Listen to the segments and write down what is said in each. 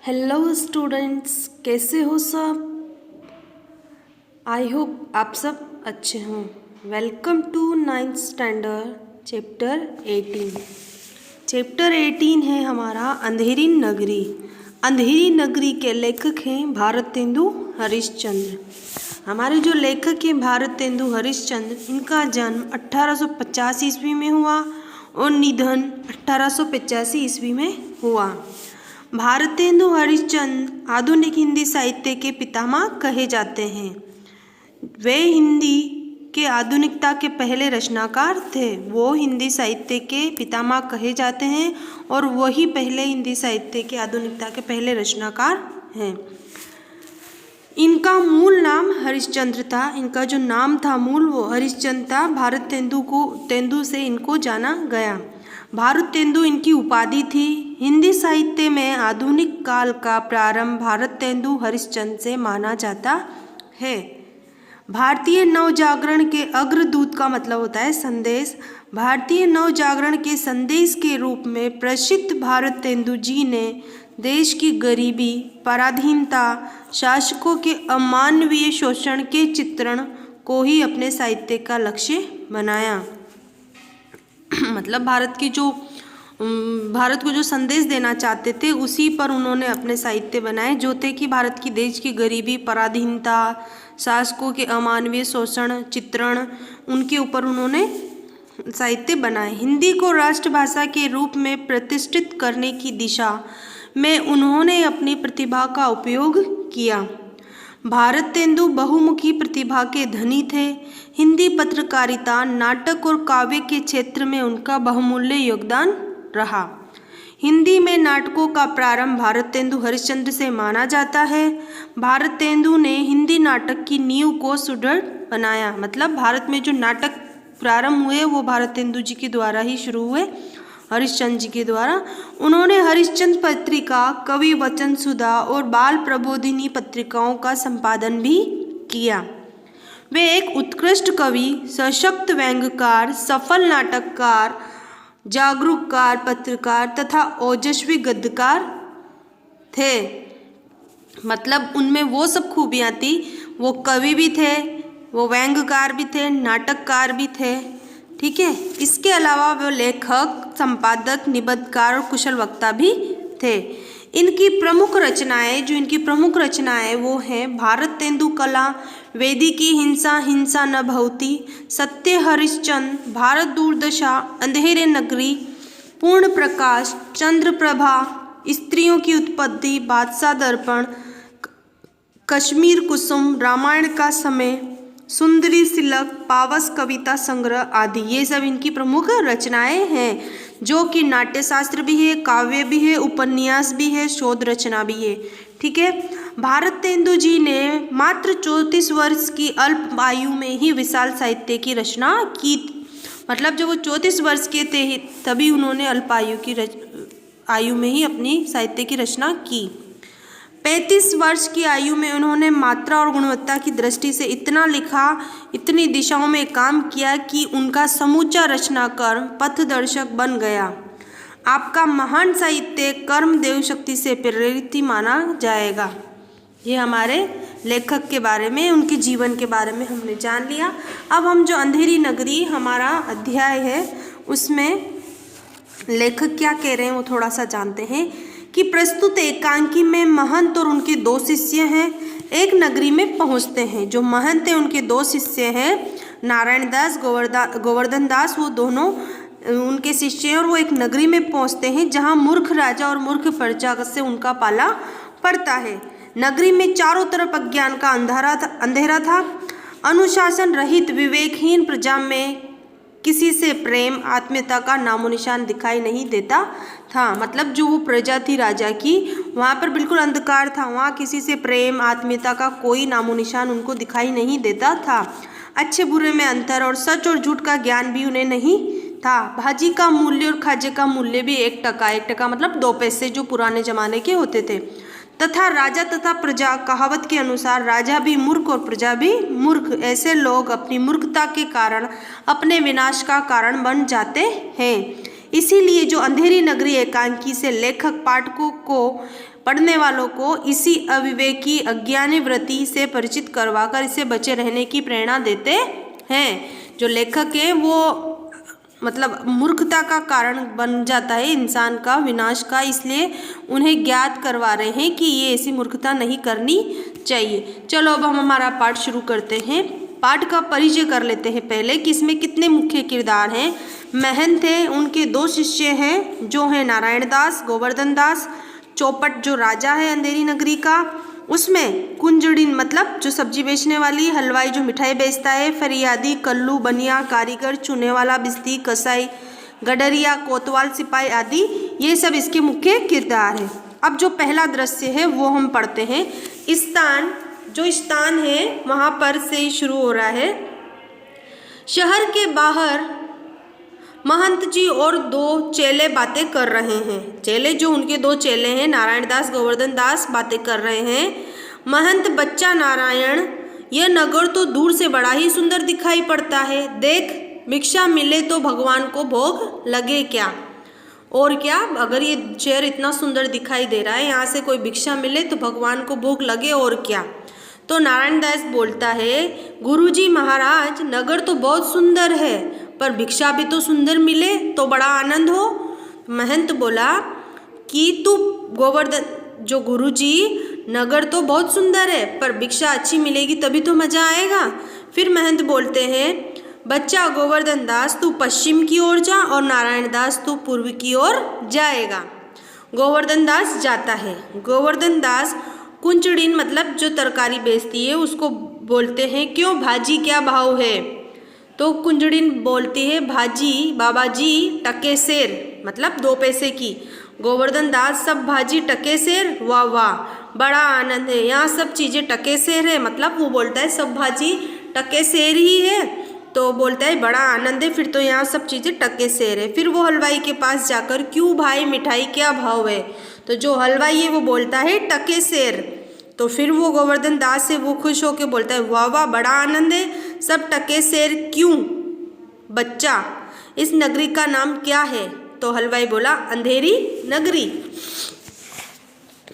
Hello students, कैसे हो सब। आई होप आप सब अच्छे हों। Welcome to 9th standard chapter 18। Chapter 18 है हमारा अंधेरी नगरी। अंधेरी नगरी के लेखक हैं भारतेंदु हरिश्चंद्र। हमारे जो लेखक हैं भारतेंदु हरिश्चंद्र, इनका जन्म 1850 ईस्वी में हुआ और निधन 1885 ईस्वी में हुआ। भारतेंदु हरिश्चंद्र आधुनिक हिंदी साहित्य के पितामह कहे जाते हैं। वे हिंदी के आधुनिकता के पहले रचनाकार थे। वो हिंदी साहित्य के पितामह कहे जाते हैं और वही पहले हिंदी साहित्य के आधुनिकता के पहले रचनाकार हैं। इनका मूल नाम हरिश्चंद्र था। इनका जो नाम था मूल, वो हरिश्चंद्र था। भारतेंदु से इनको जाना गया। भारतेंदु इनकी उपाधि थी। हिंदी साहित्य में आधुनिक काल का प्रारंभ भारतेंदु हरिश्चंद्र से माना जाता है। भारतीय नवजागरण के अग्रदूत का मतलब होता है संदेश। भारतीय नवजागरण के संदेश के रूप में प्रसिद्ध भारतेंदु जी ने देश की गरीबी, पराधीनता, शासकों के अमानवीय शोषण के चित्रण को ही अपने साहित्य का लक्ष्य बनाया। मतलब भारत को जो संदेश देना चाहते थे, उसी पर उन्होंने अपने साहित्य बनाए, जो थे कि भारत की देश की गरीबी, पराधीनता, शासकों के अमानवीय शोषण चित्रण, उनके ऊपर उन्होंने साहित्य बनाए। हिंदी को राष्ट्रभाषा के रूप में प्रतिष्ठित करने की दिशा में उन्होंने अपनी प्रतिभा का उपयोग किया। भारतेंदु बहुमुखी प्रतिभा के धनी थे। हिंदी पत्रकारिता, नाटक और काव्य के क्षेत्र में उनका बहुमूल्य योगदान रहा। हिंदी में नाटकों का प्रारंभ भारतेंदु हरिश्चंद्र से माना जाता है। भारतेंदु ने हिंदी नाटक की नींव को सुदृढ़ बनाया। मतलब भारत में जो नाटक प्रारंभ हुए वो भारतेंदु जी के द्वारा ही शुरू हुए, हरिश्चंद्र जी के द्वारा। उन्होंने हरिश्चंद्र पत्रिका, कवि वचन सुधा और बाल प्रबोधिनी पत्रिकाओं का संपादन भी किया। वे एक उत्कृष्ट कवि, सशक्त व्यंग्यकार, सफल नाटककार, जागरूककार, पत्रकार तथा ओजस्वी गद्यकार थे। मतलब उनमें वो सब खूबियाँ थी। वो कवि भी थे, वो व्यंग्यकार भी थे, नाटककार भी थे। ठीक है। इसके अलावा वो लेखक, संपादक, निबंधकार और कुशल वक्ता भी थे। इनकी प्रमुख रचनाएं वो हैं भारतेंदु कला, वेदिकी हिंसा, हिंसा न भवति, सत्य हरिश्चंद्र, भारत दुर्दशा, अंधेरे नगरी, पूर्ण प्रकाश, चंद्रप्रभा, स्त्रियों की उत्पत्ति, बादशाह दर्पण, कश्मीर कुसुम, रामायण का समय, सुंदरी सिलक, पावस कविता संग्रह आदि। ये सब इनकी प्रमुख रचनाएं हैं, जो कि नाट्यशास्त्र भी है, काव्य भी है, उपन्यास भी है, शोध रचना भी है। ठीक है। भारतेंदु जी ने मात्र 34 वर्ष की अल्प आयु में ही विशाल साहित्य की रचना की। मतलब जब वो 34 वर्ष के थे तभी उन्होंने अल्प आयु में ही अपनी साहित्य की रचना की। 35 वर्ष की आयु में उन्होंने मात्रा और गुणवत्ता की दृष्टि से इतना लिखा, इतनी दिशाओं में काम किया कि उनका समूचा रचनाक्रम पथदर्शक बन गया। आपका महान साहित्य कर्म देव शक्ति से प्रेरित ही माना जाएगा। ये हमारे लेखक के बारे में, उनके जीवन के बारे में हमने जान लिया। अब हम जो अंधेरी नगरी हमारा अध्याय है, उसमें लेखक क्या कह रहे हैं वो थोड़ा सा जानते हैं। कि प्रस्तुत एकांकी में महंत और उनके 2 शिष्य हैं एक नगरी में पहुंचते हैं। जो महंत हैं उनके 2 शिष्य हैं, नारायण दास, गोवर्धन दास, वो दोनों उनके शिष्य हैं और वो एक नगरी में पहुंचते हैं जहां मूर्ख राजा और मूर्ख प्रजा से उनका पाला पड़ता है। नगरी में चारों तरफ अज्ञान का अंधेरा था। अनुशासन रहित विवेकहीन प्रजा में किसी से प्रेम, आत्मीयता का नामो निशान दिखाई नहीं देता था। मतलब जो वो प्रजा थी राजा की, वहाँ पर बिल्कुल अंधकार था। वहाँ किसी से प्रेम, आत्मीयता का कोई नामो निशान उनको दिखाई नहीं देता था। अच्छे बुरे में अंतर और सच और झूठ का ज्ञान भी उन्हें नहीं था। भाजी का मूल्य और खाजे का मूल्य भी 1 टका, 1 टका मतलब 2 पैसे, जो पुराने जमाने के होते थे। तथा राजा तथा प्रजा, कहावत के अनुसार राजा भी मूर्ख और प्रजा भी मूर्ख। ऐसे लोग अपनी मूर्खता के कारण अपने विनाश का कारण बन जाते हैं। इसीलिए जो अंधेरी नगरी एकांकी से लेखक पाठकों को पढ़ने वालों को इसी अविवेकी अज्ञानी वृत्ति से परिचित करवाकर इससे बचे रहने की प्रेरणा देते हैं। जो लेखक है वो मतलब मूर्खता का कारण बन जाता है इंसान का विनाश का, इसलिए उन्हें ज्ञात करवा रहे हैं कि ये ऐसी मूर्खता नहीं करनी चाहिए। चलो अब हम हमारा पाठ शुरू करते हैं। पाठ का परिचय कर लेते हैं पहले कि इसमें कितने मुख्य किरदार हैं। महंत है, उनके 2 शिष्य हैं जो हैं नारायण दास, गोवर्धन दास। चौपट जो राजा है अंधेरी नगरी का, उसमें कुंजड़िन मतलब जो सब्जी बेचने वाली, हलवाई जो मिठाई बेचता है, फरियादी, कल्लू, बनिया, कारीगर, चुने वाला, बिस्ती, कसाई, गडरिया, कोतवाल, सिपाही आदि, ये सब इसके मुख्य किरदार हैं। अब जो पहला दृश्य है वो हम पढ़ते हैं। स्थान है वहाँ पर से शुरू हो रहा है। शहर के बाहर महंत जी और 2 चेले बातें कर रहे हैं। चेले जो उनके 2 चेले हैं नारायण दास, गोवर्धन दास, बातें कर रहे हैं। महंत, बच्चा नारायण, यह नगर तो दूर से बड़ा ही सुंदर दिखाई पड़ता है। देख, भिक्षा मिले तो भगवान को भोग लगे क्या? और क्या, अगर ये शहर इतना सुंदर दिखाई दे रहा है, यहाँ से कोई भिक्षा मिले तो भगवान को भोग लगे, और क्या? तो नारायण दास बोलता है, गुरुजी महाराज, नगर तो बहुत सुंदर है, पर भिक्षा भी तो सुंदर मिले तो बड़ा आनंद हो। महंत बोला कि तू गोवर्धन, जो गुरुजी, नगर तो बहुत सुंदर है पर भिक्षा अच्छी मिलेगी तभी तो मजा आएगा। फिर महंत बोलते हैं, बच्चा गोवर्धन दास, तू पश्चिम की ओर जा और नारायण दास तू पूर्व की ओर जाएगा। गोवर्धन दास जाता है। गोवर्धन दास कुंचड़िन मतलब जो तरकारी बेचती है उसको बोलते हैं, क्यों भाजी क्या भाव है? तो कुंजड़िन बोलती है, भाजी बाबा जी टके सेर, मतलब 2 पैसे की। गोवर्धन दास, सब भाजी टके सेर, वाह वाह, बड़ा आनंद है, यहाँ सब चीज़ें टके सेर है, मतलब वो बोलता है सब भाजी टके सेर ही है, तो बोलता है बड़ा आनंद है, फिर तो यहाँ सब चीज़ें टके सेर है। फिर वो हलवाई के पास जाकर, क्यों भाई मिठाई क्या भाव है? तो जो हलवाई है वो बोलता है टके सेर। तो फिर वो गोवर्धन दास से वो खुश होकर बोलता है, वाह वाह, बड़ा आनंद है, सब टके सेर क्यों? बच्चा, इस नगरी का नाम क्या है? तो हलवाई बोला, अंधेरी नगरी।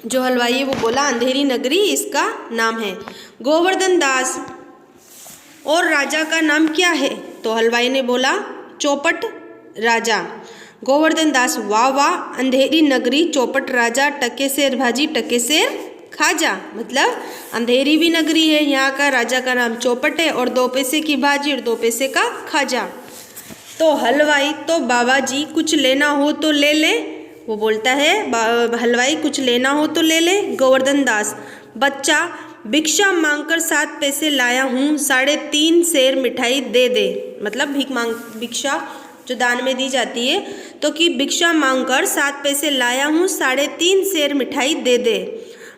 जो हलवाई है वो बोला, अंधेरी नगरी इसका नाम है। गोवर्धन दास, और राजा का नाम क्या है? तो हलवाई ने बोला, चौपट राजा। गोवर्धन दास, वाह वाह, अंधेरी नगरी, चौपट राजा, टके सेर भाजी, टके सेर खाजा, मतलब अंधेरी भी नगरी है, यहाँ का राजा का नाम चौपट है, और 2 पैसे की भाजी और 2 पैसे का खाजा। तो हलवाई, तो बाबा जी कुछ लेना हो तो ले ले। वो बोलता है, हलवाई कुछ लेना हो तो ले ले। गोवर्धन दास, बच्चा भिक्षा मांगकर 7 पैसे लाया हूँ, 3.5 सेर मिठाई दे दे, मतलब भिक्षा जो दान में दी जाती है, तो कि भिक्षा मांगकर 7 पैसे लाया हूँ, 3.5 सेर मिठाई दे दे।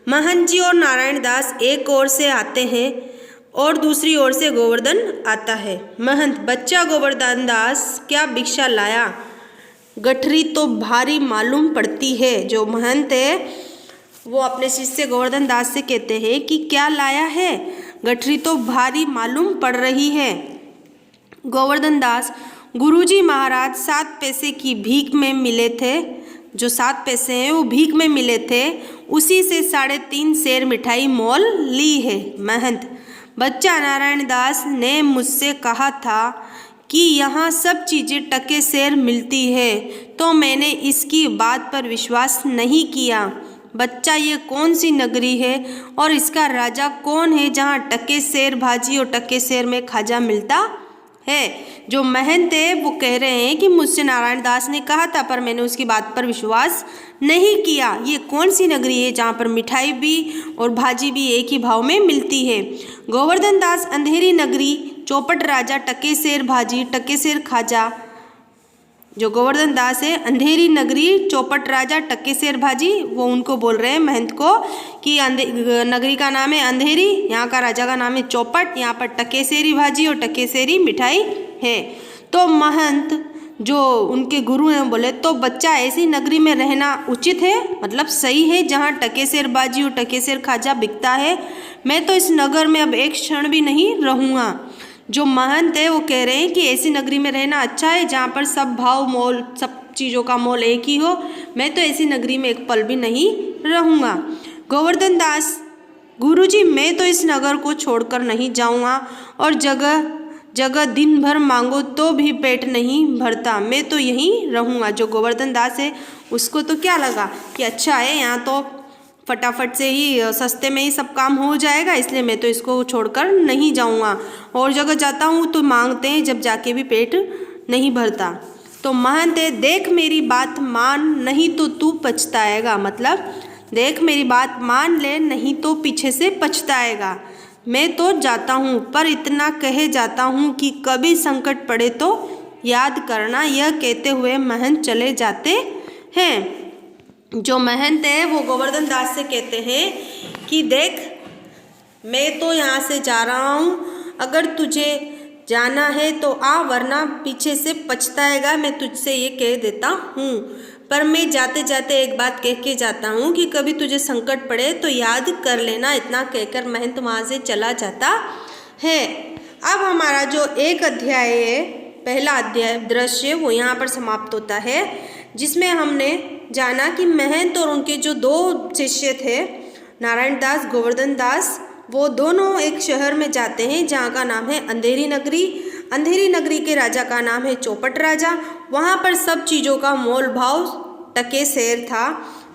महंत जी और नारायण दास एक ओर से आते हैं और दूसरी ओर से गोवर्धन आता है। महंत, बच्चा गोवर्धन दास, क्या भिक्षा लाया? गठरी तो भारी मालूम पड़ती है। जो महंत है वो अपने शिष्य गोवर्धन दास से कहते हैं कि क्या लाया है? गठरी तो भारी मालूम पड़ रही है। गोवर्धन दास, गुरुजी महाराज 7 पैसे की भीख में मिले थे, जो 7 पैसे हैं वो भीख में मिले थे, उसी से 3.5 सेर मिठाई मोल ली है। महंत, बच्चा नारायण दास ने मुझसे कहा था कि यहाँ सब चीज़ें टके सेर मिलती है, तो मैंने इसकी बात पर विश्वास नहीं किया। बच्चा, ये कौन सी नगरी है और इसका राजा कौन है जहाँ टके सेर भाजी और टके सेर में खाजा मिलता है? जो महंत है वो कह रहे हैं कि मुझसे नारायण दास ने कहा था पर मैंने उसकी बात पर विश्वास नहीं किया। ये कौन सी नगरी है जहाँ पर मिठाई भी और भाजी भी एक ही भाव में मिलती है? गोवर्धन दास, अंधेरी नगरी, चौपट राजा, टके सेर भाजी, टके सेर खाजा। जो गोवर्धन दास है, अंधेरी नगरी, चौपट राजा, टके सेर भाजी, वो उनको बोल रहे हैं महंत को कि नगरी का नाम है अंधेरी, यहाँ का राजा का नाम है चौपट, यहाँ पर टके सेरी भाजी और टके सेरी मिठाई है। तो महंत जो उनके गुरु हैं बोले, तो बच्चा ऐसी नगरी में रहना उचित है, मतलब सही है जहाँ टके सेर भाजी और टके सेर खाजा बिकता है। मैं तो इस नगर में अब एक क्षण भी नहीं रहूँगा। जो महंत है वो कह रहे हैं कि ऐसी नगरी में रहना अच्छा है जहाँ पर सब भाव मोल, सब चीज़ों का मोल एक ही हो। मैं तो ऐसी नगरी में एक पल भी नहीं रहूँगा। गोवर्धन दास, गुरुजी मैं तो इस नगर को छोड़कर नहीं जाऊँगा और जगह जगह दिन भर मांगो तो भी पेट नहीं भरता, मैं तो यहीं रहूँगा। जो गोवर्धन दास है उसको तो क्या लगा कि अच्छा है, यहाँ तो फटाफट से ही सस्ते में ही सब काम हो जाएगा, इसलिए मैं तो इसको छोड़कर नहीं जाऊँगा। और जगह जाता हूँ तो मांगते हैं, जब जाके भी पेट नहीं भरता। तो महंत है, देख मेरी बात मान, नहीं तो तू पछताएगा। मतलब देख मेरी बात मान ले, नहीं तो पीछे से पछताएगा। मैं तो जाता हूँ, पर इतना कहे जाता हूँ कि कभी संकट पड़े तो याद करना। यह कहते हुए महंत चले जाते हैं। जो महंत है वो गोवर्धन दास से कहते हैं कि देख मैं तो यहाँ से जा रहा हूँ, अगर तुझे जाना है तो आ, वरना पीछे से पछताएगा। मैं तुझसे ये कह देता हूँ, पर मैं जाते जाते एक बात कह के जाता हूँ कि कभी तुझे संकट पड़े तो याद कर लेना। इतना कहकर महंत वहाँ से चला जाता है। अब हमारा जो एक अध्याय है, पहला अध्याय दृश्य, वो यहाँ पर समाप्त होता है, जिसमें हमने जाना कि महंत और उनके जो दो शिष्य थे, नारायण दास, गोवर्धन दास, वो दोनों एक शहर में जाते हैं जहाँ का नाम है अंधेरी नगरी। अंधेरी नगरी के राजा का नाम है चौपट राजा। वहाँ पर सब चीज़ों का मोल भाव टके सेर था,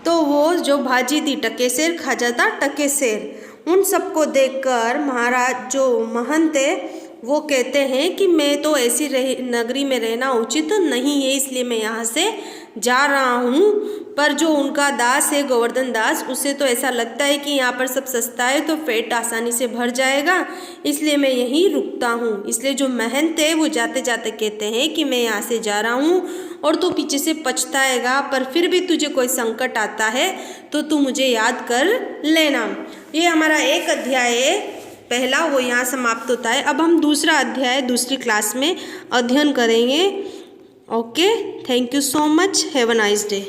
तो वो जो भाजी थी टके सेर, खाजा था टके सेर। उन सबको देखकर महाराज जो महंत है वो कहते हैं कि मैं तो ऐसी नगरी में रहना उचित नहीं है, इसलिए मैं यहाँ से जा रहा हूँ। पर जो उनका दास है गोवर्धन दास, उसे तो ऐसा लगता है कि यहाँ पर सब सस्ता है तो पेट आसानी से भर जाएगा, इसलिए मैं यहीं रुकता हूँ। इसलिए जो महंत है वो जाते जाते कहते हैं कि मैं यहाँ से जा रहा हूँ और तू पीछे से पछताएगा, पर फिर भी तुझे कोई संकट आता है तो तू मुझे याद कर लेना। ये हमारा एक अध्याय है पहला, वो यहाँ समाप्त होता है। अब हम दूसरा अध्याय दूसरी क्लास में अध्ययन करेंगे। Okay, thank you so much, have a nice day.